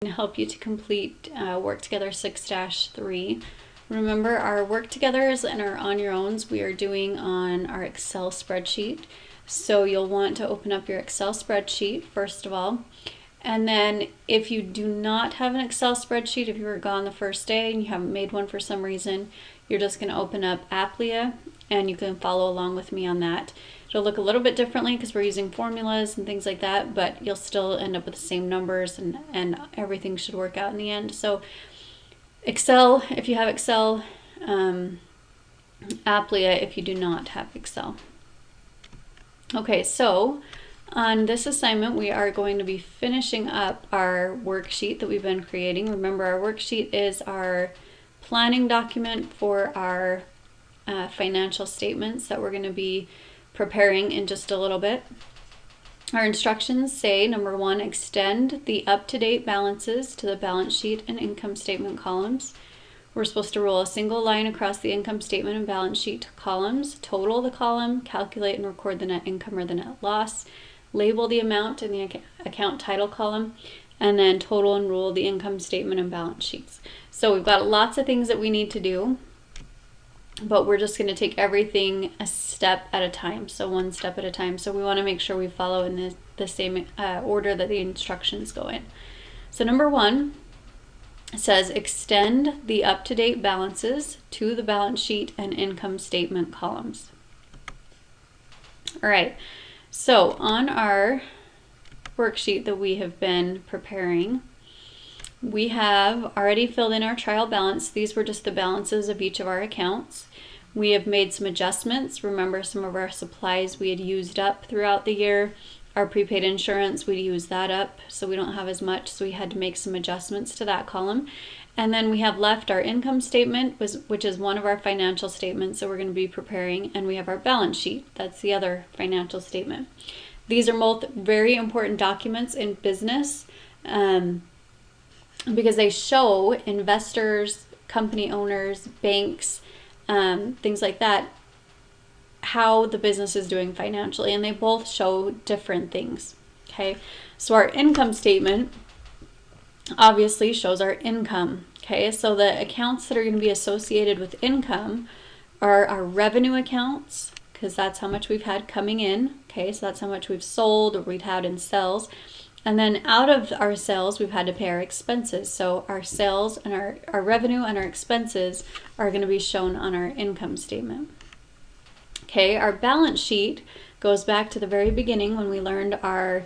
To help you to complete Work Together 6-3. Remember, our Work Togethers and our On Your Owns we are doing on our Excel spreadsheet. So you'll want to open up your Excel spreadsheet first of all. And then if you do not have an Excel spreadsheet, if you were gone the first day and you haven't made one for some reason, you're just going to open up Applia and you can follow along with me on that. It'll look a little bit differently because we're using formulas and things like that, but you'll still end up with the same numbers and everything should work out in the end. So Excel, if you have Excel, Applia if you do not have Excel. Okay, so on this assignment, we are going to be finishing up our worksheet that we've been creating. Remember, our worksheet is our planning document for our financial statements that we're going to be preparing in just a little bit. Our instructions say, number 1, extend the up-to-date balances to the balance sheet and income statement columns. We're supposed to roll a single line across the income statement and balance sheet columns, total the column, calculate and record the net income or the net loss, label the amount in the account title column, and then total and rule the income statement and balance sheets. So we've got lots of things that we need to do, but we're just going to take everything a step at a time, so one step at a time. So we want to make sure we follow in the same order that the instructions go in. So number 1 says extend the up-to-date balances to the balance sheet and income statement columns. All right, so on our worksheet that we have been preparing, we have already filled in our trial balance. These were just the balances of each of our accounts. We have made some adjustments. Remember, some of our supplies we had used up throughout the year. Our prepaid insurance, we used that up, so we don't have as much, so we had to make some adjustments to that column. And then we have left our income statement, which is one of our financial statements that we're going to be preparing, and we have our balance sheet. That's the other financial statement. These are both very important documents in business. Because they show investors, company owners, banks, things like that, how the business is doing financially, and they both show different things. Okay, so our income statement obviously shows our income. Okay, so the accounts that are going to be associated with income are our revenue accounts, because that's how much we've had coming in. Okay, so that's how much we've sold or we've had in sales. And then out of our sales, we've had to pay our expenses. So our sales and our revenue and our expenses are going to be shown on our income statement. Okay, our balance sheet goes back to the very beginning when we learned our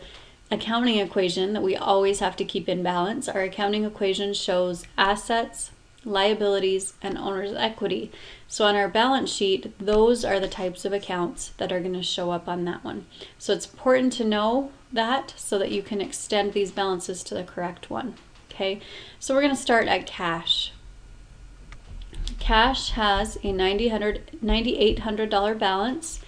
accounting equation that we always have to keep in balance. Our accounting equation shows assets, liabilities, and owner's equity. So on our balance sheet, those are the types of accounts that are going to show up on that one. So it's important to know that so that you can extend these balances to the correct one. Okay, so we're going to start at cash. Cash has a $9,800 balance,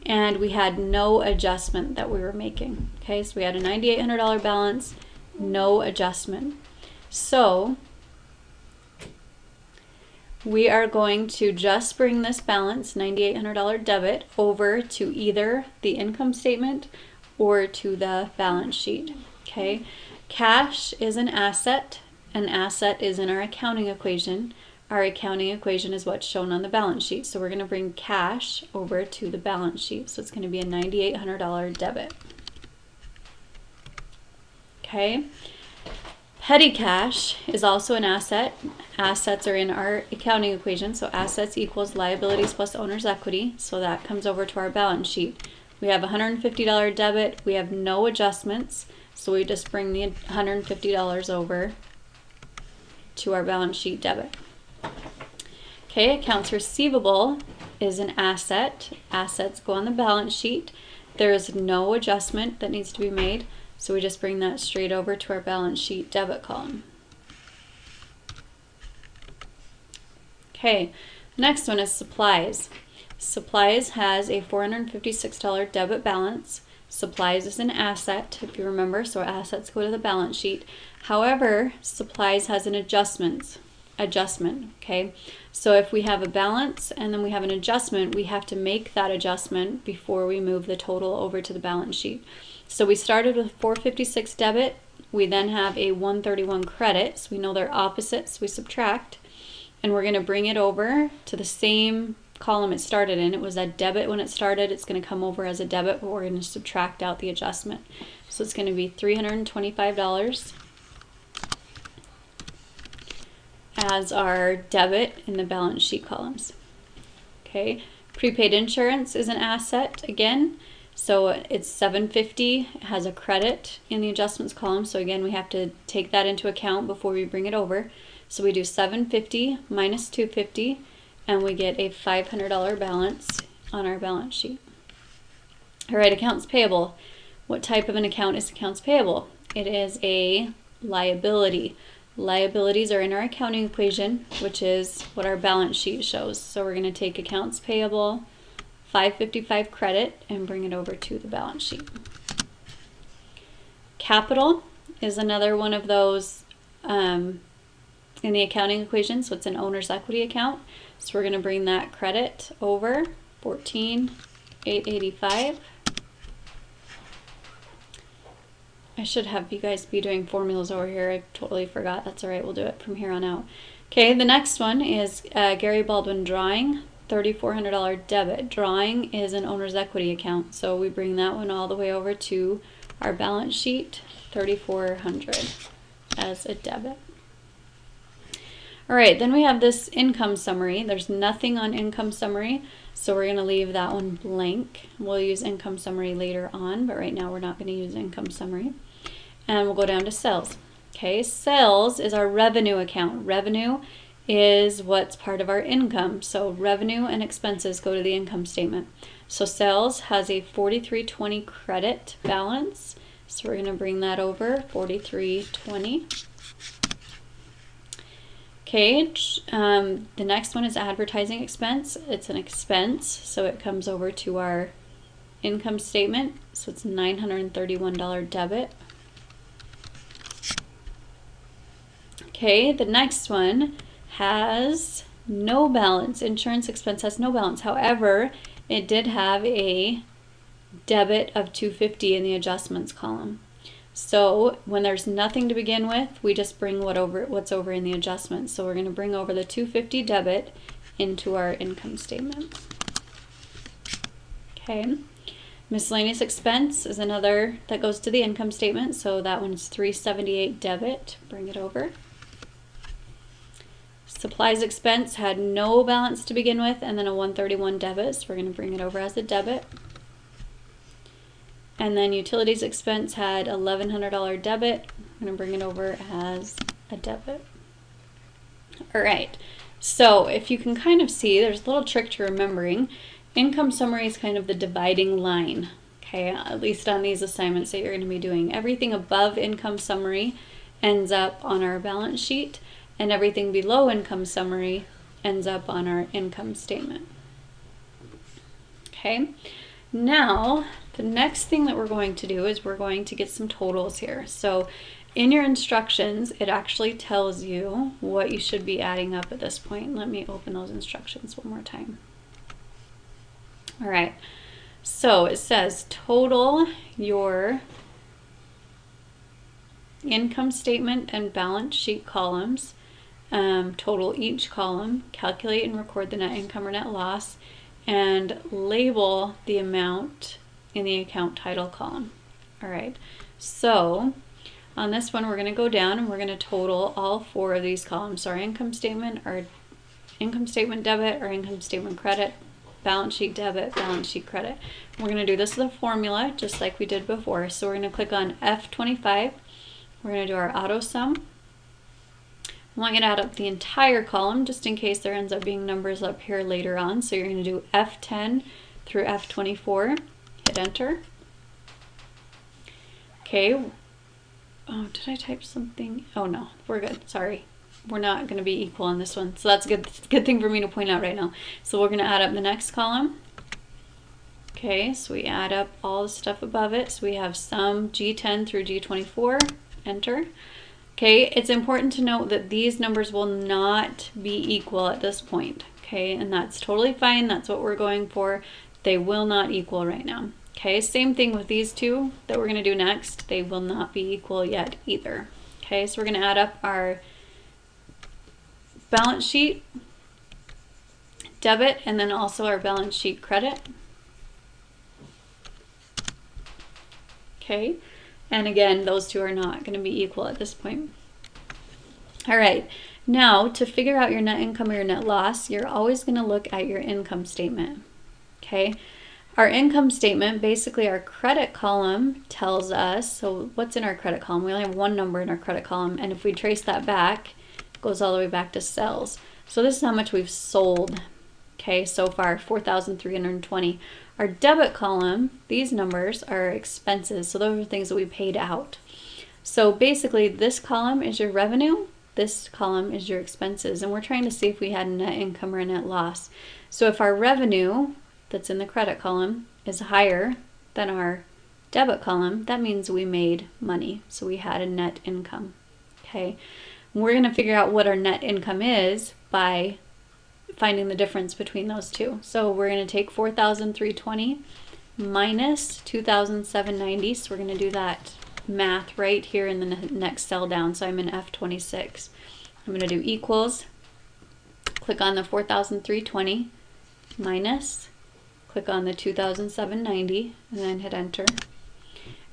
and we had no adjustment that we were making. Okay, so we had a $9,800 balance, no adjustment. So we are going to just bring this balance, $9,800 debit, over to either the income statement or to the balance sheet. Okay, cash is an asset. An asset is in our accounting equation. Our accounting equation is what's shown on the balance sheet. So we're going to bring cash over to the balance sheet. So it's going to be a $9,800 debit. Okay. Petty cash is also an asset. Assets are in our accounting equation. So assets equals liabilities plus owner's equity. So that comes over to our balance sheet. We have a $150 debit. We have no adjustments. So we just bring the $150 over to our balance sheet debit. Okay, accounts receivable is an asset. Assets go on the balance sheet. There is no adjustment that needs to be made. So we just bring that straight over to our balance sheet debit column. Okay, next one is supplies. Supplies has a $456 debit balance. Supplies is an asset, if you remember, so assets go to the balance sheet. However, supplies has an adjustment, okay? So if we have a balance and then we have an adjustment, we have to make that adjustment before we move the total over to the balance sheet. So we started with 456 debit We then have a 131 credit, so we know they're opposites, we subtract, and we're going to bring it over to the same column it started in. It was a debit when it started. It's going to come over as a debit, but we're going to subtract out the adjustment. So it's going to be $325 as our debit in the balance sheet columns. Okay, prepaid insurance is an asset again. So it's $750, it has a credit in the adjustments column. So again, we have to take that into account before we bring it over. So we do $750 minus $250, and we get a $500 balance on our balance sheet. All right, accounts payable. What type of an account is accounts payable? It is a liability. Liabilities are in our accounting equation, which is what our balance sheet shows. So we're going to take accounts payable, 555 credit, and bring it over to the balance sheet. Capital is another one of those in the accounting equation, so it's an owner's equity account. So we're going to bring that credit over, 14,885. I should have you guys be doing formulas over here. I totally forgot. That's all right. We'll do it from here on out. Okay, the next one is Gary Baldwin drawing, $3,400 debit. Drawing is an owner's equity account, so we bring that one all the way over to our balance sheet, $3,400 as a debit. All right, then we have this income summary. There's nothing on income summary, so we're going to leave that one blank. We'll use income summary later on, but right now we're not going to use income summary. And we'll go down to sales. Okay, sales is our revenue account. Revenue is what's part of our income. So revenue and expenses go to the income statement. So sales has a 4320 credit balance. So we're going to bring that over, 4320. Okay, the next one is advertising expense. It's an expense, so it comes over to our income statement. So it's $931 debit. Okay, the next one has no balance. Insurance expense has no balance. However, it did have a debit of $250 in the adjustments column. So when there's nothing to begin with, we just bring what's over in the adjustments. So we're going to bring over the $250 debit into our income statement. Okay. Miscellaneous expense is another that goes to the income statement. So that one's $378 debit. Bring it over. Supplies expense had no balance to begin with, and then a $131 debit. So we're going to bring it over as a debit. And then utilities expense had $1,100 debit. I'm going to bring it over as a debit. All right, so if you can kind of see, there's a little trick to remembering. Income summary is kind of the dividing line, okay, at least on these assignments that you're going to be doing. Everything above income summary ends up on our balance sheet, and everything below income summary ends up on our income statement. Okay, now the next thing that we're going to do is we're going to get some totals here. So in your instructions, it actually tells you what you should be adding up at this point. Let me open those instructions one more time. All right, so it says total your income statement and balance sheet columns, total each column, calculate and record the net income or net loss, and label the amount in the account title column. All right, so on this one, we're going to go down and we're going to total all four of these columns. So our income statement debit, our income statement credit, balance sheet debit, balance sheet credit. We're going to do this with a formula just like we did before. So we're going to click on F25. We're going to do our auto sum. I want you to add up the entire column just in case there ends up being numbers up here later on. So you're going to do F10 through F24. Hit enter. Okay. Oh, did I type something? Oh no, we're good. Sorry. We're not going to be equal on this one. So that's a good thing for me to point out right now. So we're going to add up the next column. Okay, so we add up all the stuff above it. So we have sum G10 through G24. Enter. Okay, it's important to note that these numbers will not be equal at this point. Okay, and that's totally fine. That's what we're going for. They will not equal right now. Okay, same thing with these two that we're going to do next. They will not be equal yet either. Okay, so we're going to add up our balance sheet debit and then also our balance sheet credit. Okay, and again, those two are not going to be equal at this point. All right, now to figure out your net income or your net loss, you're always going to look at your income statement. Okay, our income statement, basically our credit column tells us, so what's in our credit column? We only have one number in our credit column, and if we trace that back, it goes all the way back to sales. So this is how much we've sold, okay, so far, 4,320. Our debit column, these numbers are expenses, so those are things that we paid out. So basically this column is your revenue, this column is your expenses, and we're trying to see if we had a net income or a net loss. So if our revenue that's in the credit column is higher than our debit column, that means we made money. So we had a net income. Okay, we're going to figure out what our net income is by finding the difference between those two. So we're going to take 4,320 minus 2,790. So we're going to do that math right here in the next cell down. So I'm in F26. I'm going to do equals, click on the 4,320 minus, click on the 2,790 and then hit enter.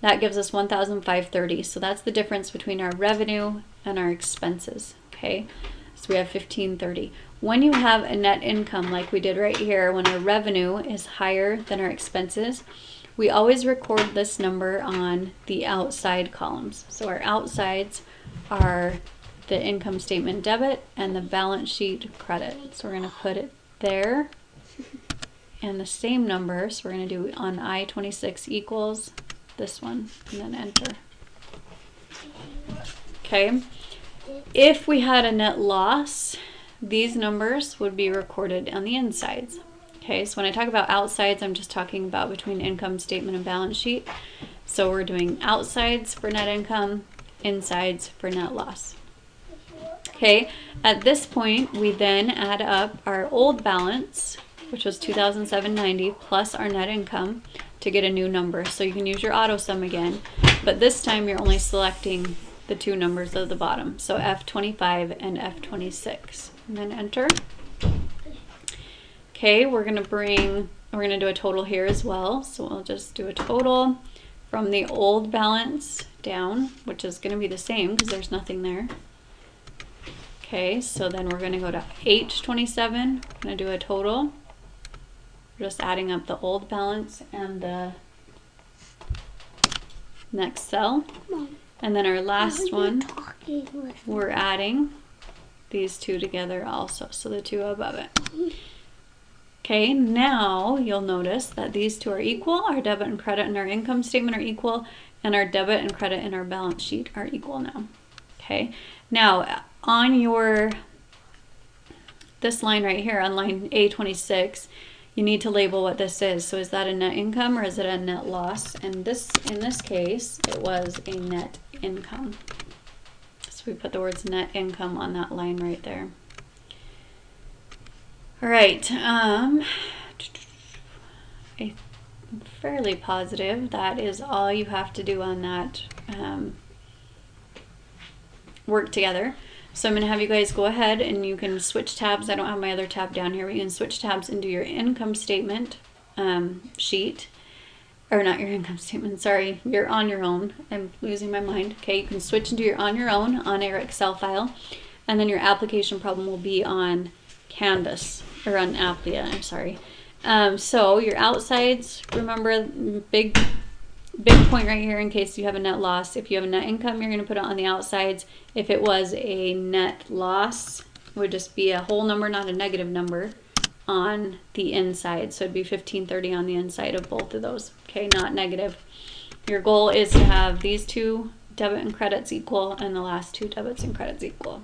That gives us 1,530. So that's the difference between our revenue and our expenses. Okay, so we have 1,530. When you have a net income like we did right here, when our revenue is higher than our expenses, we always record this number on the outside columns. So our outsides are the income statement debit and the balance sheet credit. So we're going to put it there. And the same number, so we're going to do on I-26 equals this one, and then enter. Okay, if we had a net loss, these numbers would be recorded on the insides. Okay, so when I talk about outsides, I'm just talking about between income statement and balance sheet. So we're doing outsides for net income, insides for net loss. Okay, at this point, we then add up our old balance, which was 2,790 plus our net income to get a new number. So you can use your auto sum again, but this time you're only selecting the two numbers at the bottom. So F25 and F26, and then enter. Okay, we're gonna do a total here as well. So we'll just do a total from the old balance down, which is gonna be the same because there's nothing there. Okay, so then we're gonna go to H27, I'm gonna do a total. Just adding up the old balance and the next cell. And then our last one, we're adding these two together also, so the two above it. Okay, now you'll notice that these two are equal. Our debit and credit in our income statement are equal, and our debit and credit in our balance sheet are equal now. Okay, now on this line right here, on line A26, you need to label what this is. So is that a net income or is it a net loss? And in this case, it was a net income. So we put the words net income on that line right there. All right, I'm fairly positive that is all you have to do on that work together. So I'm going to have you guys go ahead and you can switch tabs. I don't have my other tab down here, but you can switch tabs into your income statement sheet. Or not your income statement, sorry, you're on your own. I'm losing my mind. Okay, you can switch into your on your own on your Excel file. And then your application problem will be on Canvas, or on Applia, I'm sorry. So your outsides, remember, big point right here in case you have a net loss. If you have a net income, you're going to put it on the outsides. If it was a net loss, it would just be a whole number, not a negative number, on the inside. So it'd be 1,530 on the inside of both of those. Okay, not negative. Your goal is to have these two debit and credits equal and the last two debits and credits equal.